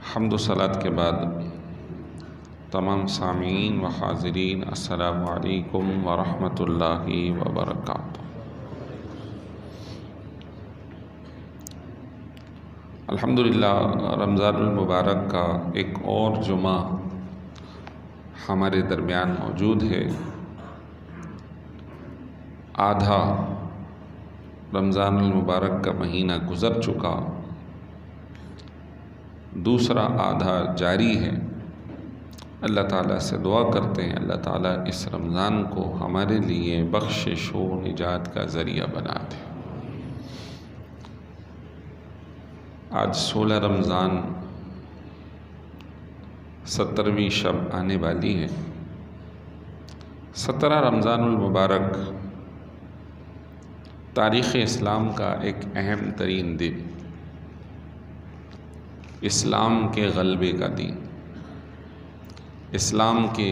حمد و صلات کے بعد تمام سامعین و حاضرین السلام علیکم ورحمۃ اللہ وبرکاتہ۔ الحمدللہ رمضان المبارک کا ایک اور جمعہ ہمارے درمیان موجود ہے۔ آدھا رمضان المبارک کا مہینہ گزر چکا، دوسرا آدھا جاری ہے۔ اللہ تعالیٰ سے دعا کرتے ہیں اللہ تعالیٰ اس رمضان کو ہمارے لیے بخشش و نجات کا ذریعہ بنا دے۔ آج 16 رمضان 17ویں شب آنے والی ہے۔ 17 رمضان المبارک تاریخ اسلام کا ایک اہم ترین دن، اسلام کے غلبے کا دن، اسلام کے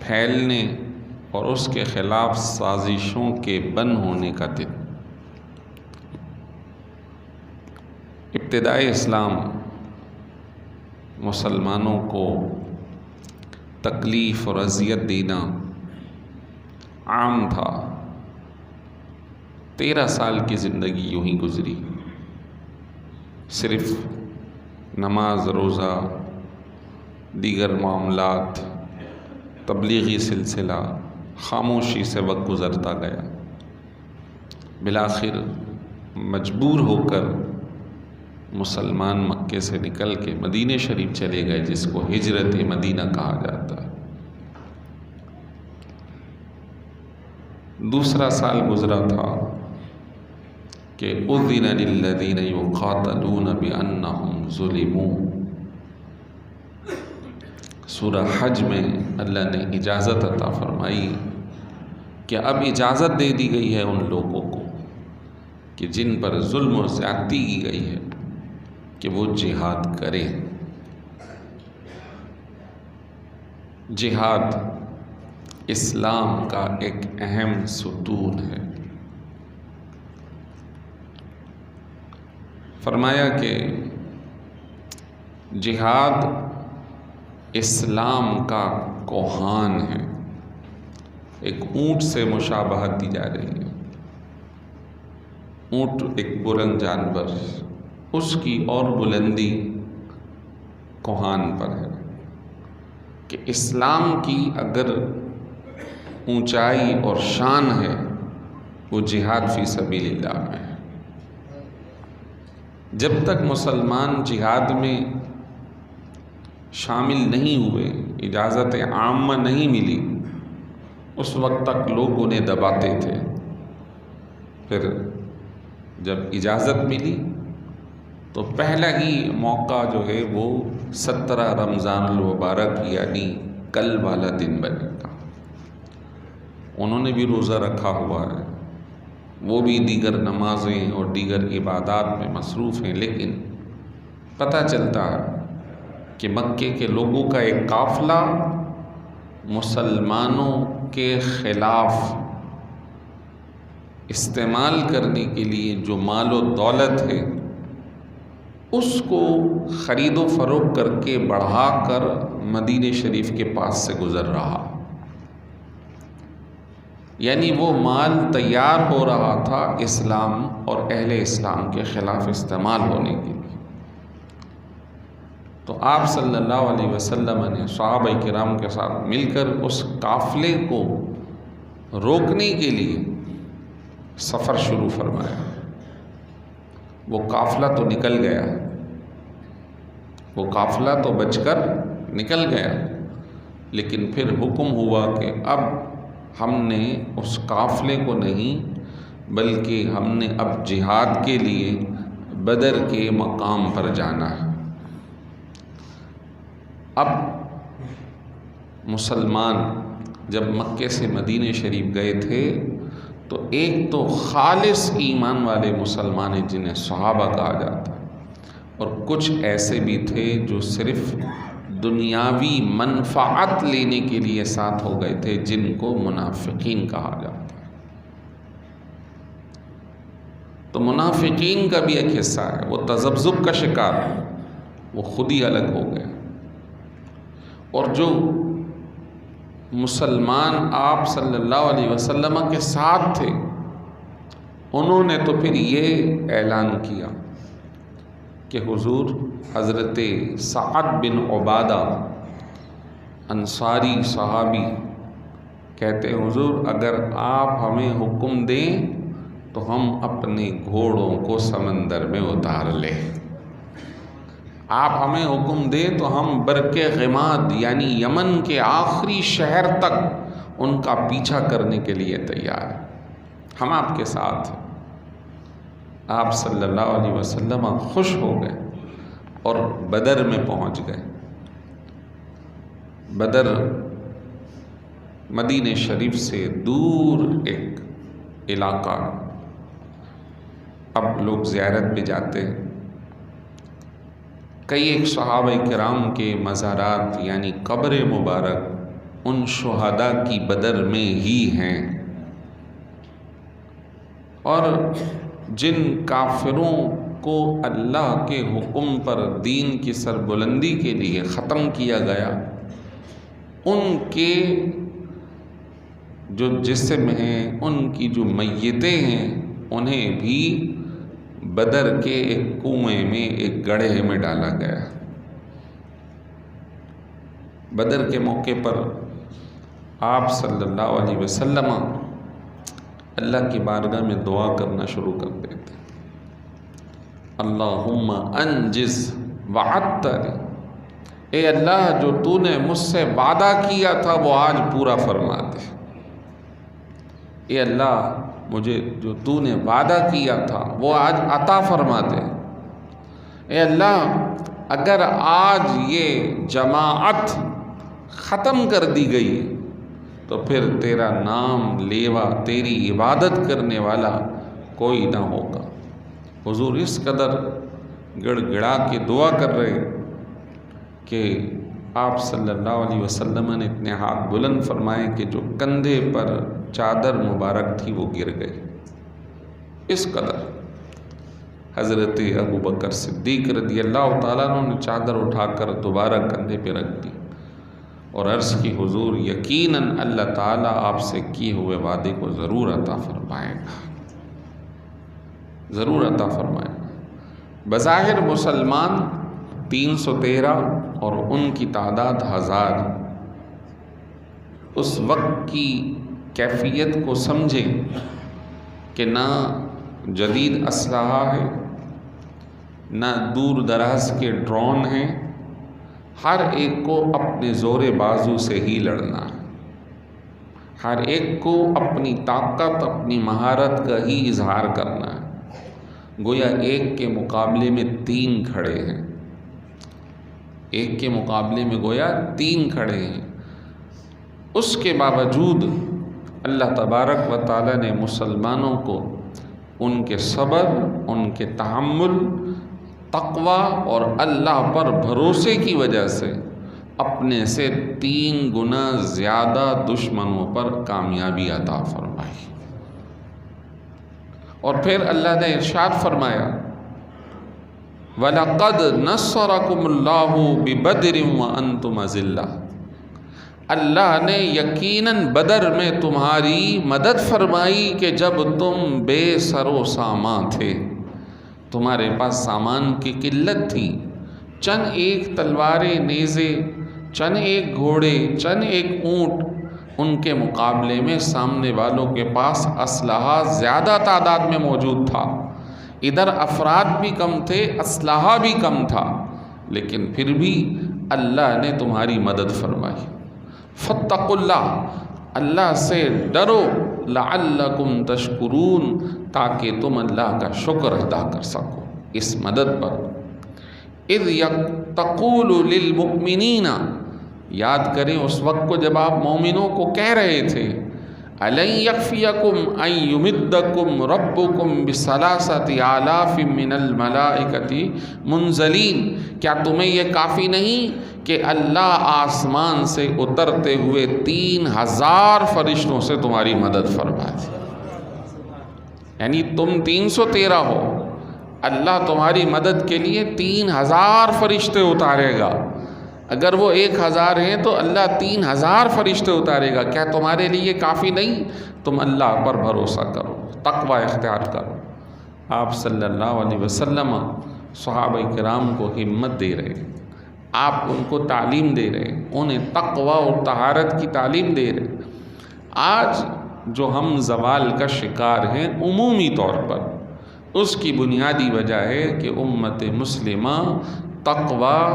پھیلنے اور اس کے خلاف سازشوں کے بند ہونے کا دن۔ ابتدائے اسلام مسلمانوں کو تکلیف اور اذیت دینا عام تھا۔ 13 سال کی زندگی یوں ہی گزری، صرف نماز، روزہ، دیگر معاملات، تبلیغی سلسلہ، خاموشی سے وقت گزرتا گیا۔ بالآخر مجبور ہو کر مسلمان مکے سے نکل کے مدینہ شریف چلے گئے، جس کو ہجرت مدینہ کہا جاتا ہے۔ دوسرا سال گزرا تھا کہ اذن للذین یقاتلون بانہم ظلموا۔ سورہ حج میں اللہ نے اجازت عطا فرمائی کہ اب اجازت دے دی گئی ہے ان لوگوں کو کہ جن پر ظلم و زیادتی کی گئی ہے کہ وہ جہاد کریں۔ جہاد اسلام کا ایک اہم ستون ہے۔ فرمایا کہ جہاد اسلام کا کوہان ہے۔ ایک اونٹ سے مشابہت دی جا رہی ہے۔ اونٹ ایک بلند جانور، اس کی اور بلندی کوہان پر ہے کہ اسلام کی اگر اونچائی اور شان ہے وہ جہاد فی سبیل اللہ میں ہے۔ جب تک مسلمان جہاد میں شامل نہیں ہوئے، اجازت عامہ نہیں ملی، اس وقت تک لوگ انہیں دباتے تھے۔ پھر جب اجازت ملی تو پہلا ہی موقع جو ہے وہ 17 رمضان المبارک یعنی کل والا دن بنے گا۔ انہوں نے بھی روزہ رکھا ہوا ہے، وہ بھی دیگر نمازیں اور دیگر عبادات میں مصروف ہیں، لیکن پتہ چلتا ہے کہ مکے کے لوگوں کا ایک قافلہ مسلمانوں کے خلاف استعمال کرنے کے لیے جو مال و دولت ہے اس کو خرید و فروخت کر کے بڑھا کر مدینہ شریف کے پاس سے گزر رہا، یعنی وہ مال تیار ہو رہا تھا اسلام اور اہل اسلام کے خلاف استعمال ہونے کے لیے۔ تو آپ صلی اللہ علیہ وسلم نے صحابہ کرام کے ساتھ مل کر اس قافلے کو روکنے کے لیے سفر شروع فرمایا۔ وہ قافلہ تو نکل گیا، وہ قافلہ تو بچ کر نکل گیا، لیکن پھر حکم ہوا کہ اب ہم نے اس قافلے کو نہیں بلکہ ہم نے اب جہاد کے لیے بدر کے مقام پر جانا ہے۔ اب مسلمان جب مکے سے مدینہ شریف گئے تھے تو ایک تو خالص ایمان والے مسلمان ہیں جنہیں صحابہ کہا جاتا ہے، اور کچھ ایسے بھی تھے جو صرف دنیاوی منفعت لینے کے لیے ساتھ ہو گئے تھے، جن کو منافقین کہا جاتا ہے۔ تو منافقین کا بھی ایک حصہ ہے، وہ تذبذب کا شکار ہے۔ وہ خود ہی الگ ہو گئے، اور جو مسلمان آپ صلی اللہ علیہ وسلم کے ساتھ تھے انہوں نے تو پھر یہ اعلان کیا کہ حضور، حضرت سعد بن عبادہ انصاری صحابی کہتے ہیں حضور اگر آپ ہمیں حکم دیں تو ہم اپنے گھوڑوں کو سمندر میں اتار لیں، آپ ہمیں حکم دیں تو ہم برق غماد یعنی یمن کے آخری شہر تک ان کا پیچھا کرنے کے لیے تیار ہیں، ہم آپ کے ساتھ ہیں۔ آپ صلی اللہ علیہ وسلم خوش ہو گئے اور بدر میں پہنچ گئے۔ بدر مدینہ شریف سے دور ایک علاقہ، اب لوگ زیارت پہ جاتے ہیں۔ کئی ایک صحابہ کرام کے مزارات یعنی قبر مبارک ان شہداء کی بدر میں ہی ہیں، اور جن کافروں کو اللہ کے حکم پر دین کی سربلندی کے لیے ختم کیا گیا، ان کے جو جسم ہیں، ان کی جو میتیں ہیں، انہیں بھی بدر کے ایک کنویں میں، ایک گڑھے میں ڈالا گیا۔ بدر کے موقع پر آپ صلی اللہ علیہ وسلم اللہ کی بارگاہ میں دعا کرنا شروع کر دیتے، اللہم انجز وعدتنی، اے اللہ جو تو نے مجھ سے وعدہ کیا تھا وہ آج پورا فرما دے، اے اللہ مجھے جو تو نے وعدہ کیا تھا وہ آج عطا فرما دے، اے اللہ اگر آج یہ جماعت ختم کر دی گئی تو پھر تیرا نام لیوا، تیری عبادت کرنے والا کوئی نہ ہوگا۔ حضور اس قدر گڑ گڑا کے دعا کر رہے کہ آپ صلی اللہ علیہ وسلم نے اتنے ہاتھ بلند فرمائے کہ جو کندھے پر چادر مبارک تھی وہ گر گئی۔ اس قدر حضرت ابو بکر صدیق رضی اللہ تعالیٰ عنہ نے چادر اٹھا کر دوبارہ کندھے پہ رکھ دی اور عرض کی حضور یقیناً اللہ تعالیٰ آپ سے کیے ہوئے وعدے کو ضرور عطا فرمائے گا، ضرور عطا فرمائے گا۔ بظاہر مسلمان 313 اور ان کی تعداد 1000، اس وقت کی کیفیت کو سمجھیں کہ نہ جدید اسلحہ ہے، نہ دور دراز کے ڈرون ہیں، ہر ایک کو اپنے زور بازو سے ہی لڑنا ہے، ہر ایک کو اپنی طاقت، اپنی مہارت کا ہی اظہار کرنا ہے۔ گویا ایک کے مقابلے میں 3 کھڑے ہیں، ایک کے مقابلے میں گویا 3 کھڑے ہیں۔ اس کے باوجود اللہ تبارک و تعالیٰ نے مسلمانوں کو ان کے صبر، ان کے تحمل، تقوی اور اللہ پر بھروسے کی وجہ سے اپنے سے 3 گنا زیادہ دشمنوں پر کامیابی عطا فرمائی۔ اور پھر اللہ نے ارشاد فرمایا وَلَقَدْ نَصَّرَكُمُ اللَّهُ بِبَدْرٍ وَأَنْتُمْ أَذِلَّةٌ، اللہ نے یقیناً بدر میں تمہاری مدد فرمائی کہ جب تم بے سر و سامان تھے، تمہارے پاس سامان کی قلت تھی، چند ایک تلواریں، نیزے، چند ایک گھوڑے، چند ایک اونٹ، ان کے مقابلے میں سامنے والوں کے پاس اسلحہ زیادہ تعداد میں موجود تھا، ادھر افراد بھی کم تھے، اسلحہ بھی کم تھا، لیکن پھر بھی اللہ نے تمہاری مدد فرمائی۔ فاتقوا اللہ، اللہ سے ڈرو، لعلکم تشکرون، تاکہ تم اللہ کا شکر ادا کر سکو اس مدد پر۔ اذ تقول للمؤمنین، یاد کریں اس وقت کو جب آپ مومنوں کو کہہ رہے تھے أَلَنْ يَكْفِيَكُمْ أَنْ يُمِدَّكُمْ رَبُّكُمْ بِثَلَاثَةِ آلَافٍ مِّنَ الْمَلَائِكَةِ مُنزَلِينَ، کیا تمہیں یہ کافی نہیں کہ اللہ آسمان سے اترتے ہوئے 3000 فرشتوں سے تمہاری مدد فرمائے؟ یعنی تم 313 ہو، اللہ تمہاری مدد کے لیے 3000 فرشتے اتارے گا. اگر وہ 1000 ہیں تو اللہ 3000 فرشتے اتارے گا. کیا تمہارے لیے کافی نہیں؟ تم اللہ پر بھروسہ کرو، تقوی اختیار کرو. آپ صلی اللہ علیہ وسلم صحابہ کرام کو ہمت دے رہے، آپ ان کو تعلیم دے رہے، انہیں تقوی اور طہارت کی تعلیم دے رہے. آج جو ہم زوال کا شکار ہیں عمومی طور پر، اس کی بنیادی وجہ ہے کہ امت مسلمہ تقوی،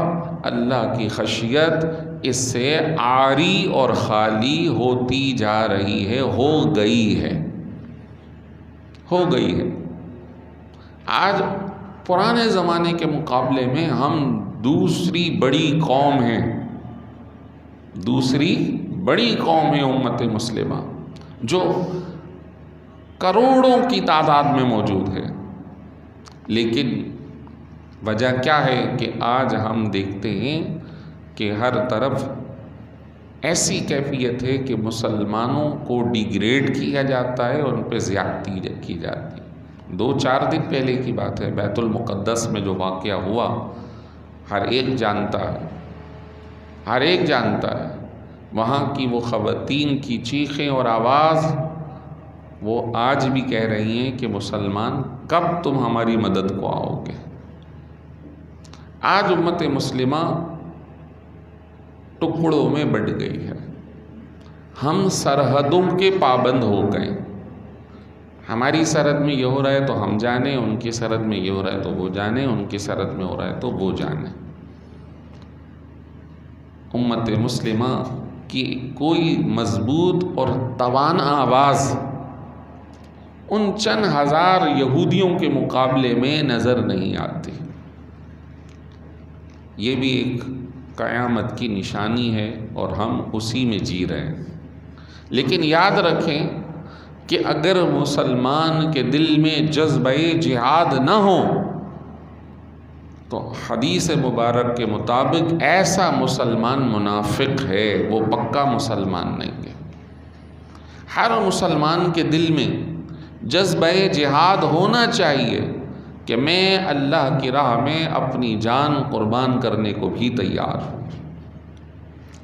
اللہ کی خشیت، اس سے عاری اور خالی ہوتی جا رہی ہے، ہو گئی ہے. آج پرانے زمانے کے مقابلے میں ہم دوسری بڑی قوم ہیں امت مسلمہ، جو کروڑوں کی تعداد میں موجود ہے. لیکن وجہ کیا ہے کہ آج ہم دیکھتے ہیں کہ ہر طرف ایسی کیفیت ہے کہ مسلمانوں کو ڈیگریڈ کیا جاتا ہے، ان پہ زیادتی کی جاتی ہے. 2-4 دن پہلے کی بات ہے، بیت المقدس میں جو واقعہ ہوا ہر ایک جانتا ہے. وہاں کی وہ خواتین کی چیخیں اور آواز، وہ آج بھی کہہ رہی ہیں کہ مسلمان کب تم ہماری مدد کو آؤ گے. آج امت مسلمہ ٹکڑوں میں بٹ گئی ہے. ہم سرحدوں کے پابند ہو گئے. ہماری سرحد میں یہ ہو رہا ہے تو ہم جانیں، ان کی سرحد میں یہ ہو رہا ہے تو وہ جانیں، ان کی سرحد میں ہو رہا ہے تو وہ جانیں. امت مسلمہ کی کوئی مضبوط اور توانا آواز ان چند ہزار یہودیوں کے مقابلے میں نظر نہیں آتی. یہ بھی ایک قیامت کی نشانی ہے اور ہم اسی میں جی رہے ہیں. لیکن یاد رکھیں کہ اگر مسلمان کے دل میں جذبہ جہاد نہ ہو تو حدیث مبارک کے مطابق ایسا مسلمان منافق ہے، وہ پکا مسلمان نہیں ہے. ہر مسلمان کے دل میں جذبہ جہاد ہونا چاہیے کہ میں اللہ کی راہ میں اپنی جان قربان کرنے کو بھی تیار ہوں.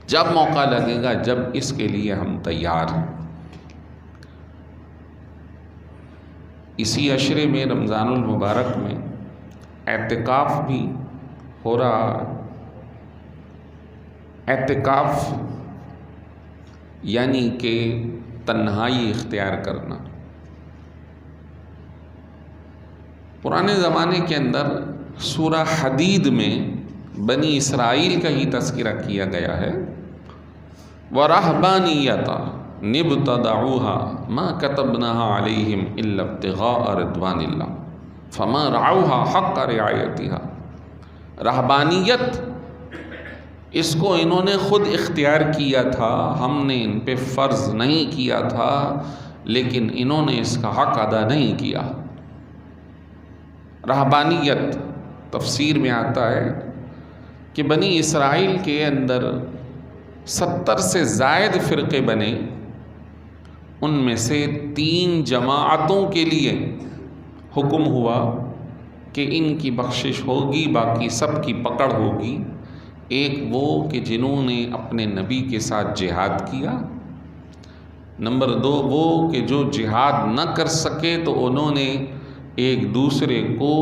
جب موقع لگے گا، جب اس کے لیے ہم تیار ہیں. اسی عشرے میں رمضان المبارک میں اعتکاف بھی ہو رہا ہے. اعتکاف یعنی کہ تنہائی اختیار کرنا. پرانے زمانے کے اندر سورہ حدید میں بنی اسرائیل کا ہی تذکرہ کیا گیا ہے. وَرَهْبَانِيَّةً نِبْتَدَعُوهَا مَا كَتَبْنَاهَا عَلَيْهِمْ إِلَّا ابْتِغَاءَ رِضْوَانِ اللَّهِ فَمَا رَعَوْهَا حَقَّ رِعَایَتِهَا. رہبانیت اس کو انہوں نے خود اختیار کیا تھا، ہم نے ان پہ فرض نہیں کیا تھا، لیکن انہوں نے اس کا حق ادا نہیں کیا. رہبانیت تفسیر میں آتا ہے کہ بنی اسرائیل کے اندر 70 سے زائد فرقے بنے. ان میں سے 3 جماعتوں کے لیے حکم ہوا کہ ان کی بخشش ہوگی، باقی سب کی پکڑ ہوگی. ایک وہ کہ جنہوں نے اپنے نبی کے ساتھ جہاد کیا. نمبر 2 وہ کہ جو جہاد نہ کر سکے تو انہوں نے ایک دوسرے کو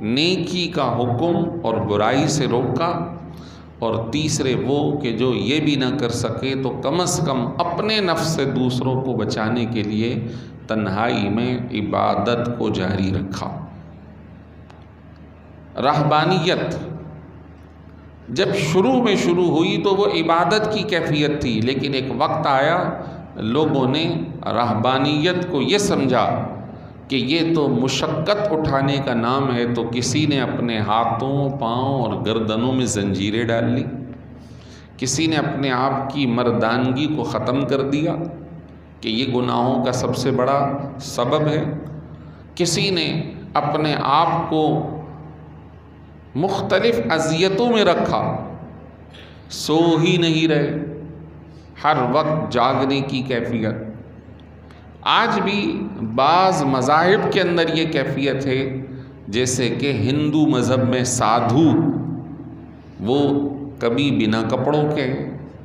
نیکی کا حکم اور برائی سے روکا. اور تیسرے وہ کہ جو یہ بھی نہ کر سکے تو کم از کم اپنے نفس سے دوسروں کو بچانے کے لیے تنہائی میں عبادت کو جاری رکھا. رہبانیت جب شروع ہوئی تو وہ عبادت کی کیفیت تھی، لیکن ایک وقت آیا لوگوں نے رہبانیت کو یہ سمجھا کہ یہ تو مشقت اٹھانے کا نام ہے، تو کسی نے اپنے ہاتھوں، پاؤں اور گردنوں میں زنجیریں ڈال لی. کسی نے اپنے آپ کی مردانگی کو ختم کر دیا کہ یہ گناہوں کا سب سے بڑا سبب ہے. کسی نے اپنے آپ کو مختلف اذیتوں میں رکھا، سو ہی نہیں رہے، ہر وقت جاگنے کی کیفیت. آج بھی بعض مذاہب کے اندر یہ کیفیت ہے جیسے کہ ہندو مذہب میں سادھو وہ کبھی بنا کپڑوں کے،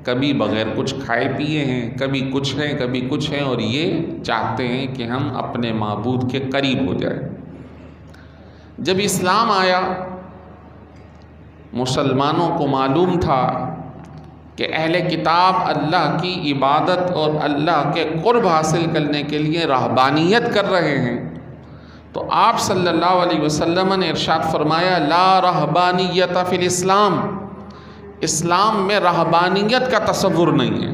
کبھی بغیر کچھ کھائے پیے ہیں، کبھی کچھ ہیں کبھی کچھ ہیں، اور یہ چاہتے ہیں کہ ہم اپنے معبود کے قریب ہو جائیں۔ جب اسلام آیا، مسلمانوں کو معلوم تھا کہ اہل کتاب اللہ کی عبادت اور اللہ کے قرب حاصل کرنے کے لیے رہبانیت کر رہے ہیں، تو آپ صلی اللہ علیہ وسلم نے ارشاد فرمایا لا رہبانیت فی الاسلام، اسلام میں رہبانیت کا تصور نہیں ہے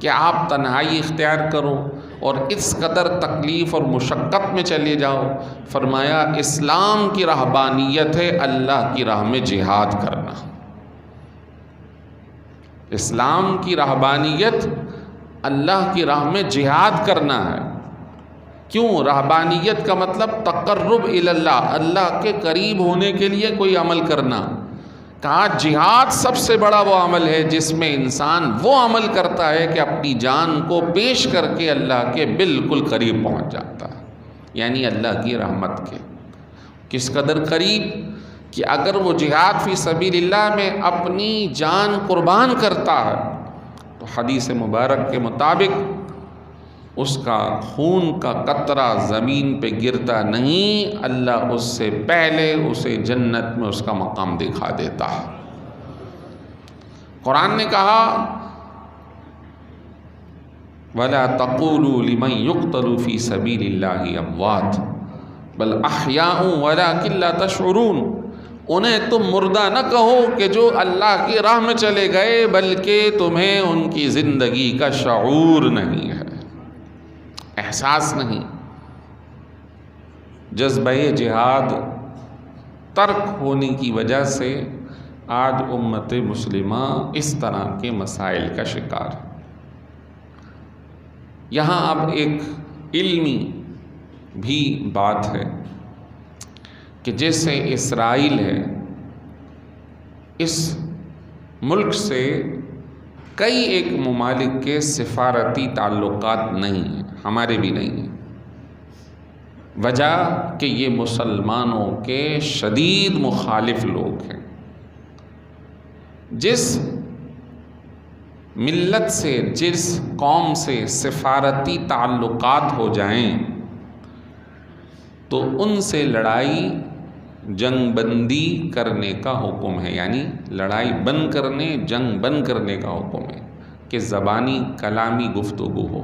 کہ آپ تنہائی اختیار کرو اور اس قدر تکلیف اور مشقت میں چلے جاؤ۔ فرمایا اسلام کی رہبانیت ہے اللہ کی راہ میں جہاد کرنا۔ اسلام کی رہبانیت اللہ کی راہ میں جہاد کرنا ہے۔ کیوں؟ رہبانیت کا مطلب تقرب الی اللہ، اللہ کے قریب ہونے کے لیے کوئی عمل کرنا۔ کہا جہاد سب سے بڑا وہ عمل ہے جس میں انسان وہ عمل کرتا ہے کہ اپنی جان کو پیش کر کے اللہ کے بالکل قریب پہنچ جاتا ہے، یعنی اللہ کی رحمت کے کس قدر قریب کہ اگر وہ جہاد فی سبیل اللہ میں اپنی جان قربان کرتا ہے تو حدیث مبارک کے مطابق اس کا خون کا قطرہ زمین پہ گرتا نہیں، اللہ اس سے پہلے اسے جنت میں اس کا مقام دکھا دیتا ہے۔ قرآن نے کہا وَلَا تَقُولُوا لِمَنْ يُقْتَلُ فِي سَبِيلِ اللَّهِ أَمْوَاتٌ بَلْ أَحْيَاءٌ وَلَكِنْ لَا تَشْعُرُونَ، انہیں تم مردہ نہ کہو کہ جو اللہ کی راہ میں چلے گئے، بلکہ تمہیں ان کی زندگی کا شعور نہیں ہے، احساس نہیں۔ جذبہ جہاد ترک ہونے کی وجہ سے آج امت مسلمہ اس طرح کے مسائل کا شکار ہے۔ یہاں اب ایک علمی بھی بات ہے کہ جیسے اسرائیل ہے، اس ملک سے کئی ایک ممالک کے سفارتی تعلقات نہیں ہیں، ہمارے بھی نہیں ہیں۔ وجہ کہ یہ مسلمانوں کے شدید مخالف لوگ ہیں۔ جس ملت سے، جس قوم سے سفارتی تعلقات ہو جائیں تو ان سے لڑائی جنگ بندی کرنے کا حکم ہے، یعنی لڑائی بند کرنے، جنگ بند کرنے کا حکم ہے کہ زبانی کلامی گفتگو ہو۔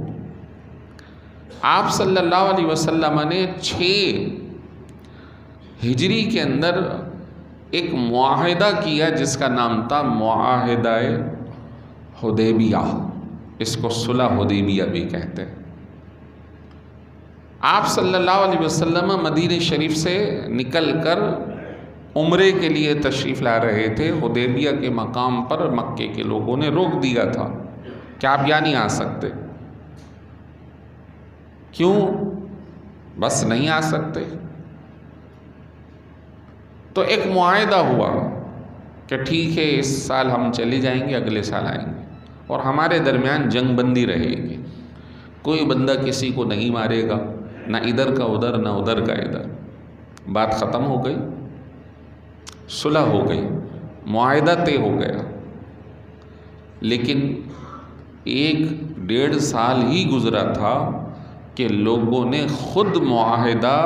آپ صلی اللہ علیہ وسلم نے 6 ہجری کے اندر ایک معاہدہ کیا جس کا نام تھا معاہدہ حدیبیہ، اس کو صلح حدیبیہ بھی کہتے ہیں۔ آپ صلی اللہ علیہ وسلم مدینہ شریف سے نکل کر عمرے کے لیے تشریف لا رہے تھے۔ حدیبیہ کے مقام پر مکے کے لوگوں نے روک دیا تھا کہ آپ یہاں نہیں آ سکتے۔ کیوں؟ بس نہیں آ سکتے۔ تو ایک معاہدہ ہوا کہ ٹھیک ہے اس سال ہم چلے جائیں گے، اگلے سال آئیں گے، اور ہمارے درمیان جنگ بندی رہے گی، کوئی بندہ کسی کو نہیں مارے گا، نہ ادھر کا ادھر نہ ادھر کا ادھر۔ بات ختم ہو گئی، صلح ہو گئی، معاہدہ طے ہو گیا۔ لیکن 1-1.5 سال ہی گزرا تھا کہ لوگوں نے خود معاہدہ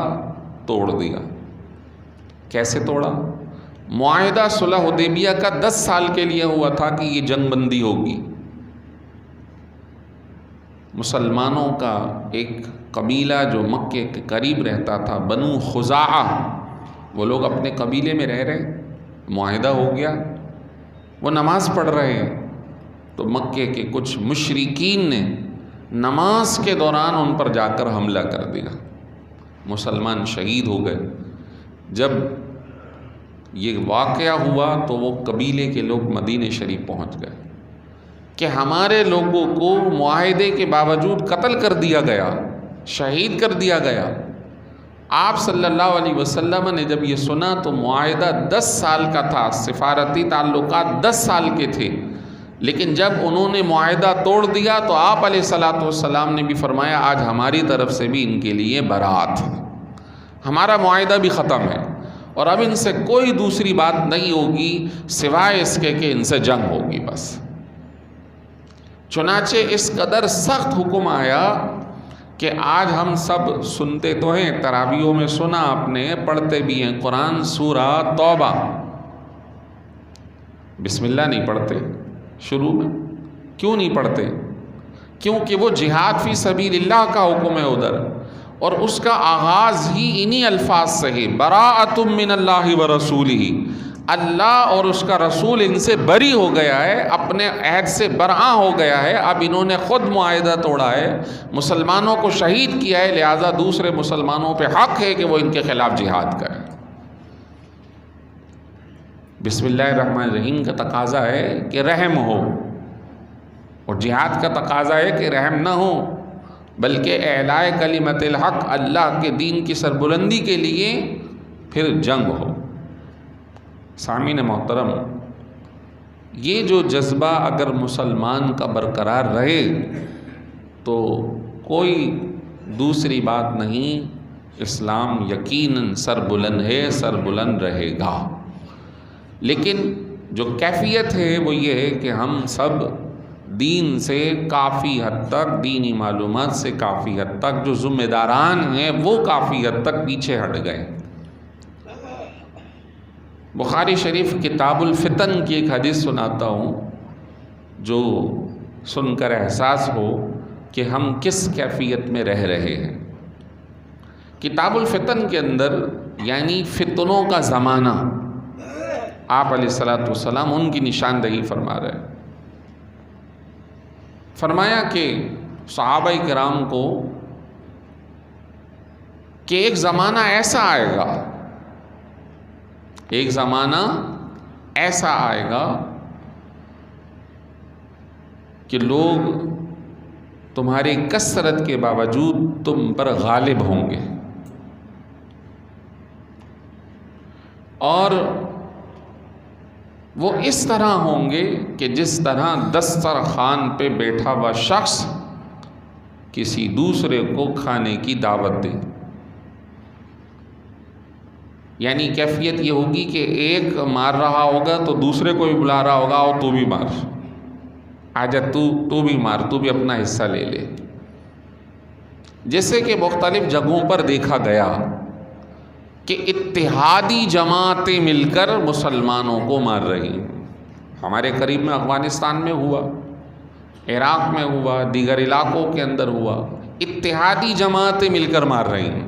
توڑ دیا۔ کیسے توڑا؟ معاہدہ صلح حدیبیہ کا 10 سال کے لیے ہوا تھا کہ یہ جنگ بندی ہوگی۔ مسلمانوں کا ایک قبیلہ جو مکے کے قریب رہتا تھا، بنو خزاعہ، وہ لوگ اپنے قبیلے میں رہ رہے، معاہدہ ہو گیا، وہ نماز پڑھ رہے ہیں، تو مکے کے کچھ مشرکین نے نماز کے دوران ان پر جا کر حملہ کر دیا، مسلمان شہید ہو گئے۔ جب یہ واقعہ ہوا تو وہ قبیلے کے لوگ مدینہ شریف پہنچ گئے کہ ہمارے لوگوں کو معاہدے کے باوجود قتل کر دیا گیا، شہید کر دیا گیا۔ آپ صلی اللہ علیہ وسلم نے جب یہ سنا تو معاہدہ 10 سال کا تھا، سفارتی تعلقات 10 سال کے تھے، لیکن جب انہوں نے معاہدہ توڑ دیا تو آپ علیہ الصلوۃ والسلام نے بھی فرمایا آج ہماری طرف سے بھی ان کے لیے برات ہے، ہمارا معاہدہ بھی ختم ہے۔ اور اب ان سے کوئی دوسری بات نہیں ہوگی سوائے اس کے کہ ان سے جنگ ہوگی بس۔ چنانچہ اس قدر سخت حکم آیا کہ آج ہم سب سنتے تو ہیں، تراویحوں میں سنا آپ نے، پڑھتے بھی ہیں قرآن سورہ توبہ، بسم اللہ نہیں پڑھتے شروع میں۔ کیوں نہیں پڑھتے؟ کیونکہ وہ جہاد فی سبیل اللہ کا حکم ہے ادھر، اور اس کا آغاز ہی انہی الفاظ سے ہے، براءۃ من اللہ ورسولہ، اللہ اور اس کا رسول ان سے بری ہو گیا ہے، اپنے عہد سے برآں ہو گیا ہے، اب انہوں نے خود معاہدہ توڑا ہے، مسلمانوں کو شہید کیا ہے، لہٰذا دوسرے مسلمانوں پہ حق ہے کہ وہ ان کے خلاف جہاد کریں۔ بسم اللہ الرحمن الرحیم کا تقاضا ہے کہ رحم ہو، اور جہاد کا تقاضا ہے کہ رحم نہ ہو، بلکہ اعلاء کلمت الحق، اللہ کے دین کی سربلندی کے لیے پھر جنگ ہو۔ سامعین محترم، یہ جو جذبہ اگر مسلمان کا برقرار رہے تو کوئی دوسری بات نہیں، اسلام یقیناً سربلند ہے، سربلند رہے گا۔ لیکن جو کیفیت ہے وہ یہ ہے کہ ہم سب دین سے کافی حد تک، دینی معلومات سے کافی حد تک، جو ذمہ داران ہیں وہ کافی حد تک پیچھے ہٹ گئے۔ بخاری شریف کتاب الفتن کی ایک حدیث سناتا ہوں جو سن کر احساس ہو کہ ہم کس کیفیت میں رہ رہے ہیں۔ کتاب الفتن کے اندر یعنی فتنوں کا زمانہ، آپ علیہ الصلوۃ والسلام ان کی نشاندہی فرما رہے ہیں۔ فرمایا کہ صحابہ کرام کو کہ ایک زمانہ ایسا آئے گا، ایک زمانہ ایسا آئے گا کہ لوگ تمہاری کثرت کے باوجود تم پر غالب ہوں گے، اور وہ اس طرح ہوں گے کہ جس طرح دسترخوان پہ بیٹھا ہوا شخص کسی دوسرے کو کھانے کی دعوت دے۔ یعنی کیفیت یہ ہوگی کہ ایک مار رہا ہوگا تو دوسرے کو بھی بلا رہا ہوگا، اور تو بھی مار، آجا تو بھی مار، تو بھی اپنا حصہ لے لے۔ جیسے کہ مختلف جگہوں پر دیکھا گیا کہ اتحادی جماعتیں مل کر مسلمانوں کو مار رہی ہیں۔ ہمارے قریب میں افغانستان میں ہوا، عراق میں ہوا، دیگر علاقوں کے اندر ہوا، اتحادی جماعتیں مل کر مار رہی ہیں۔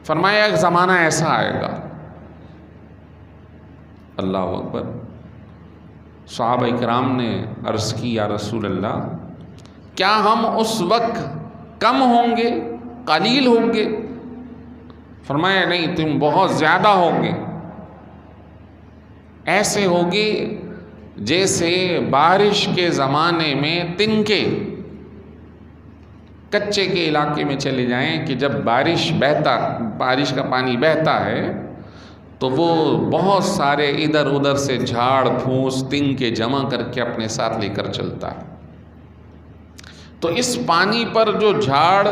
فرمایا ایک زمانہ ایسا آئے گا۔ اللہ اکبر۔ صحابہ کرام نے عرض کی یا رسول اللہ، کیا ہم اس وقت کم ہوں گے، قلیل ہوں گے؟ فرمایا نہیں، تم بہت زیادہ ہوگے، ایسے ہوگے جیسے بارش کے زمانے میں تنکے کچے کے علاقے میں چلے جائیں کہ جب بارش کا پانی بہتا ہے تو وہ بہت سارے ادھر ادھر سے جھاڑ پھوس تنکے جمع کر کے اپنے ساتھ لے کر چلتا ہے۔ تو اس پانی پر جو جھاڑ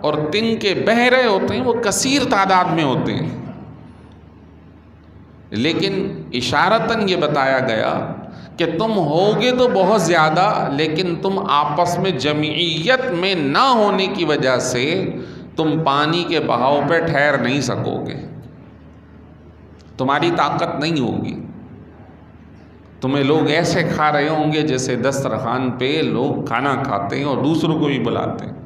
اور تنکے بہہ رہے ہوتے ہیں وہ کثیر تعداد میں ہوتے ہیں، لیکن اشارتاً یہ بتایا گیا کہ تم ہوگے تو بہت زیادہ، لیکن تم آپس میں جمعیت میں نہ ہونے کی وجہ سے تم پانی کے بہاؤ پہ ٹھہر نہیں سکو گے، تمہاری طاقت نہیں ہوگی۔ تمہیں لوگ ایسے کھا رہے ہوں گے جیسے دسترخوان پہ لوگ کھانا کھاتے ہیں اور دوسروں کو بھی بلاتے ہیں۔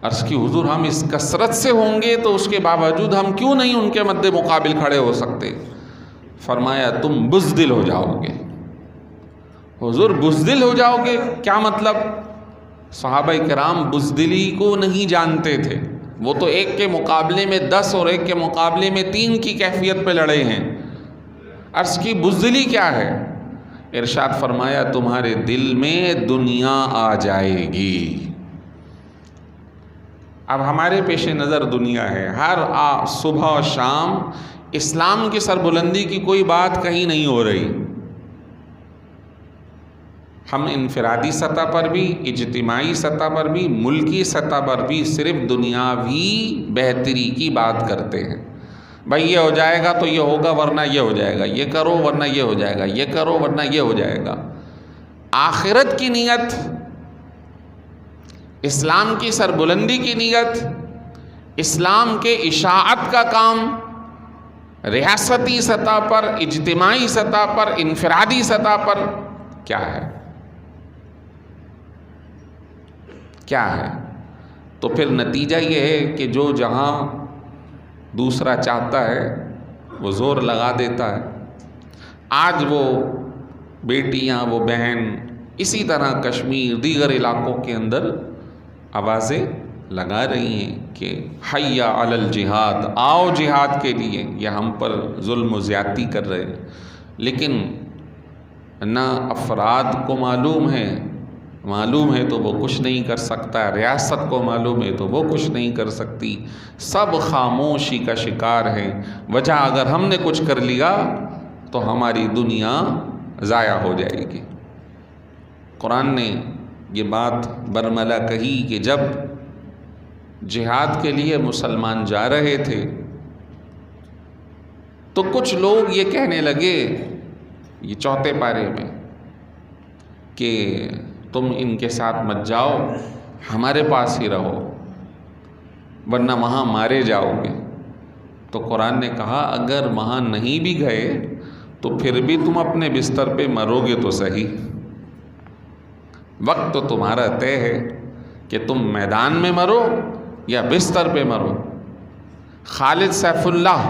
عرض کی حضور ہم اس کثرت سے ہوں گے تو اس کے باوجود ہم کیوں نہیں ان کے مد مقابل کھڑے ہو سکتے؟ فرمایا تم بزدل ہو جاؤ گے۔ حضور بزدل ہو جاؤ گے کیا مطلب؟ صحابہ کرام بزدلی کو نہیں جانتے تھے، وہ تو ایک کے مقابلے میں 10 اور ایک کے مقابلے میں 3 کی کیفیت پہ لڑے ہیں۔ عرض کی بزدلی کیا ہے؟ ارشاد فرمایا تمہارے دل میں دنیا آ جائے گی۔ اب ہمارے پیش نظر دنیا ہے، ہر صبح و شام اسلام کی سربلندی کی کوئی بات کہیں نہیں ہو رہی۔ ہم انفرادی سطح پر بھی، اجتماعی سطح پر بھی، ملکی سطح پر بھی صرف دنیاوی بہتری کی بات کرتے ہیں، بھائی یہ ہو جائے گا تو یہ ہوگا ورنہ یہ ہو جائے گا، یہ کرو ورنہ یہ ہو جائے گا، یہ کرو ورنہ یہ ہو جائے گا۔ آخرت کی نیت، اسلام کی سربلندی کی نیت، اسلام کے اشاعت کا کام ریاستی سطح پر، اجتماعی سطح پر، انفرادی سطح پر کیا ہے؟ کیا ہے؟ تو پھر نتیجہ یہ ہے کہ جو جہاں دوسرا چاہتا ہے وہ زور لگا دیتا ہے۔ آج وہ بیٹیاں، وہ بہن اسی طرح کشمیر، دیگر علاقوں کے اندر آوازیں لگا رہی ہیں کہ حی علی الجہاد، آؤ جہاد کے لیے، یہ ہم پر ظلم و زیادتی کر رہے ہیں۔ لیکن نہ افراد کو معلوم ہے تو وہ کچھ نہیں کر سکتا، ریاست کو معلوم ہے تو وہ کچھ نہیں کر سکتی، سب خاموشی کا شکار ہیں۔ وجہ اگر ہم نے کچھ کر لیا تو ہماری دنیا ضائع ہو جائے گی۔ قرآن نے یہ بات برملا کہی کہ جب جہاد کے لیے مسلمان جا رہے تھے تو کچھ لوگ یہ کہنے لگے، یہ چوتھے پارے میں، کہ تم ان کے ساتھ مت جاؤ، ہمارے پاس ہی رہو ورنہ وہاں مارے جاؤ گے۔ تو قرآن نے کہا اگر وہاں نہیں بھی گئے تو پھر بھی تم اپنے بستر پہ مرو گے تو صحیح، وقت تو تمہارا طے ہے کہ تم میدان میں مرو یا بستر پہ مرو۔ خالد سیف اللہ،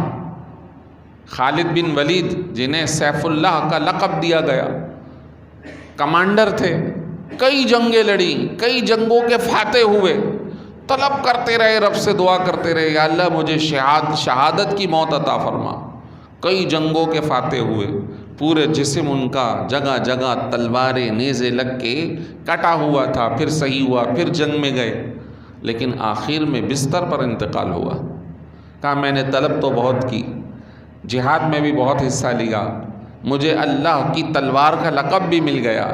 خالد بن ولید جنہیں سیف اللہ کا لقب دیا گیا، کمانڈر تھے، کئی جنگیں لڑی، کئی جنگوں کے فاتح ہوئے، طلب کرتے رہے، رب سے دعا کرتے رہے، یا اللہ مجھے شہادت کی موت عطا فرما۔ کئی جنگوں کے فاتح ہوئے، پورے جسم ان کا جگہ جگہ تلواریں نیزے لگ کے کٹا ہوا تھا، پھر صحیح ہوا، پھر جنگ میں گئے، لیکن آخر میں بستر پر انتقال ہوا۔ کہا میں نے طلب تو بہت کی، جہاد میں بھی بہت حصہ لیا، مجھے اللہ کی تلوار کا لقب بھی مل گیا،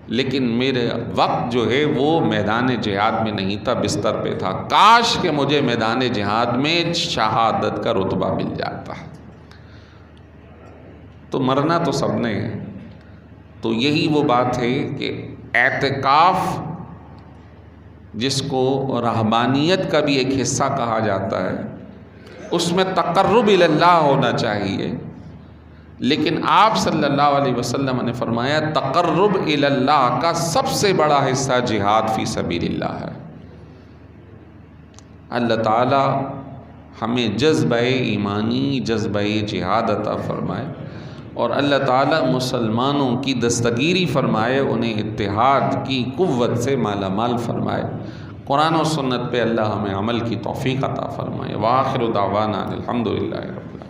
لیکن میرے وقت جو ہے وہ میدان جہاد میں نہیں تھا، بستر پہ تھا۔ کاش کہ مجھے میدان جہاد میں شہادت کا رتبہ مل جاتا۔ تو مرنا تو سب نے ہے۔ تو یہی وہ بات ہے کہ اعتکاف، جس کو رہبانیت کا بھی ایک حصہ کہا جاتا ہے، اس میں تقرب الی اللہ ہونا چاہیے، لیکن آپ صلی اللہ علیہ وسلم نے فرمایا تقرب الی اللہ کا سب سے بڑا حصہ جہاد فی سبیل اللہ ہے۔ اللہ تعالی ہمیں جذبہ ایمانی، جذبہ جہاد عطا فرمائے، اور اللہ تعالی مسلمانوں کی دستگیری فرمائے، انہیں اتحاد کی قوت سے مالا مال فرمائے۔ قرآن و سنت پہ اللہ ہمیں عمل کی توفیق عطا فرمائے۔ وآخر دعوانا الحمدللہ رب العالمین۔